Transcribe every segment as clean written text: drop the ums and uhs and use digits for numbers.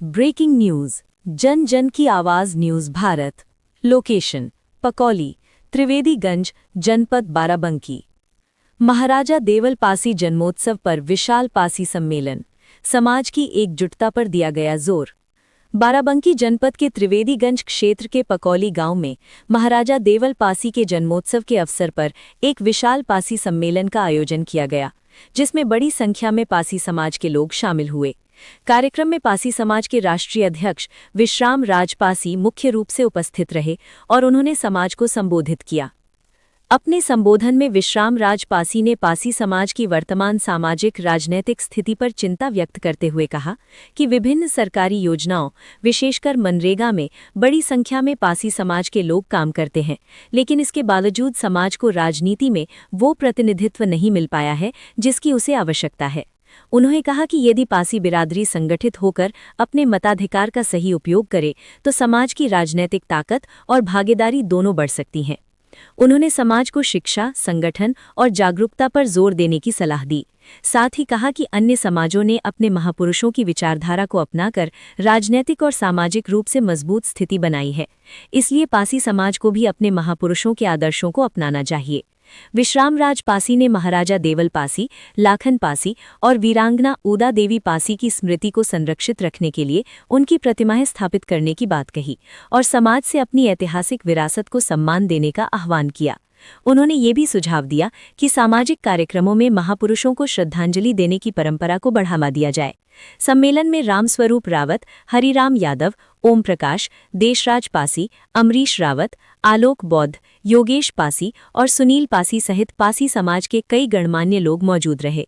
Breaking news, जन जन की आवाज न्यूज भारत। लोकेशन पकौली, त्रिवेदीगंज, जनपद बाराबंकी। महाराजा देवल पासी जन्मोत्सव पर विशाल पासी सम्मेलन, समाज की एकजुटता पर दिया गया जोर। बाराबंकी जनपद के त्रिवेदीगंज क्षेत्र के पकौली गांव में महाराजा देवल पासी के जन्मोत्सव के अवसर पर एक विशाल पासी सम्मेलन का आयोजन किया गया, जिसमें बड़ी संख्या में पासी समाज के लोग शामिल हुए। कार्यक्रम में पासी समाज के राष्ट्रीय अध्यक्ष विश्राम राज पासी मुख्य रूप से उपस्थित रहे और उन्होंने समाज को संबोधित किया। अपने संबोधन में विश्राम राज पासी ने पासी समाज की वर्तमान सामाजिक राजनैतिक स्थिति पर चिंता व्यक्त करते हुए कहा कि विभिन्न सरकारी योजनाओं, विशेषकर मनरेगा में बड़ी संख्या में पासी समाज के लोग काम करते हैं, लेकिन इसके बावजूद समाज को राजनीति में वो प्रतिनिधित्व नहीं मिल पाया है जिसकी उसे आवश्यकता है। उन्होंने कहा कि यदि पासी बिरादरी संगठित होकर अपने मताधिकार का सही उपयोग करे तो समाज की राजनैतिक ताकत और भागीदारी दोनों बढ़ सकती हैं। उन्होंने समाज को शिक्षा, संगठन और जागरूकता पर जोर देने की सलाह दी। साथ ही कहा कि अन्य समाजों ने अपने महापुरुषों की विचारधारा को अपनाकर राजनैतिक और सामाजिक रूप से मजबूत स्थिति बनाई है, इसलिए पासी समाज को भी अपने महापुरुषों के आदर्शों को अपनाना चाहिए। विश्राम राज पासी ने महाराजा देवल पासी, लाखन पासी और वीरांगना ऊदा देवी पासी की स्मृति को संरक्षित रखने के लिए उनकी प्रतिमाएं स्थापित करने की बात कही और समाज से अपनी ऐतिहासिक विरासत को सम्मान देने का आह्वान किया। उन्होंने ये भी सुझाव दिया कि सामाजिक कार्यक्रमों में महापुरुषों को श्रद्धांजलि देने की परंपरा को बढ़ावा दिया जाए। सम्मेलन में रामस्वरूप रावत, हरिराम यादव, ओम प्रकाश, देशराज पासी, अमरीश रावत, आलोक बौद्ध, योगेश पासी और सुनील पासी सहित पासी समाज के कई गणमान्य लोग मौजूद रहे।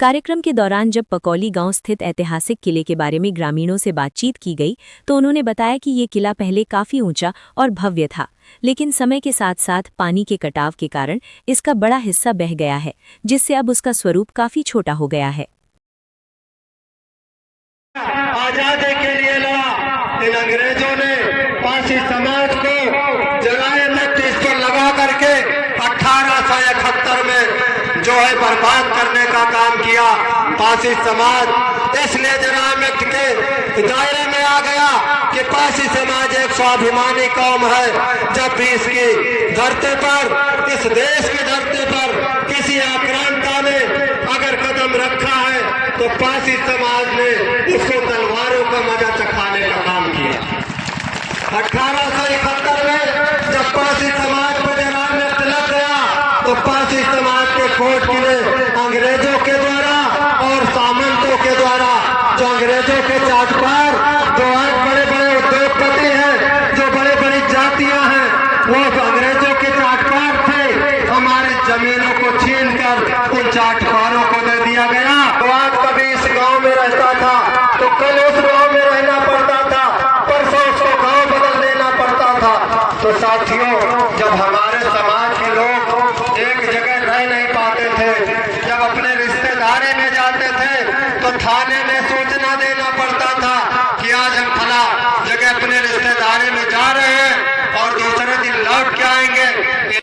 कार्यक्रम के दौरान जब पकौली गांव स्थित ऐतिहासिक किले के बारे में ग्रामीणों से बातचीत की गई तो उन्होंने बताया कि ये किला पहले काफी ऊंचा और भव्य था, लेकिन समय के साथ साथ पानी के कटाव के कारण इसका बड़ा हिस्सा बह गया है, जिससे अब उसका स्वरूप काफी छोटा हो गया है। आजादी के लिए लड़ा इन अंग्रेजों ने पासी समाज को जलाए में इस पर लगा करके 1871 में जो है बर्बाद करने का काम किया। पासी समाज इसलिए जलाए के दायरे में आ गया कि पासी समाज एक स्वाभिमानी कौम है। जब भी इसकी धरती पर, इस देश की धरती पर किसी आक्रांता ने अगर कदम रखा है तो पासी समाज ने उसको तलवारों का मजा चखाने का काम किया। 1871 में जब पासी समाज पर जलाल में तिलक गया तो पासी समाज के कोट किले अंग्रेजों के द्वारा और सामंतों के द्वारा, जो अंग्रेजों के चाटपार, जो आज बड़े बड़े उद्योगपति हैं, जो बड़े बड़ी जातियां हैं, वो अंग्रेजों के चाटपार थे। हमारी जमीनों को छीन कर उन चाटपारों को दे दिया गया। तो आज कभी इस गांव में रहता था तो कल उस गांव में रहना पड़ता था, परसों उसको गांव बदल देना पड़ता था। तो साथियों, जब हमारे समाज के लोग एक जगह रह नहीं पाते थे, जब अपने रिश्तेदारी में जाते थे तो थाने में सूचना देना पड़ता था कि आज हम फला जगह अपने रिश्तेदारी में जा रहे हैं और दूसरे दिन लौट के आएंगे।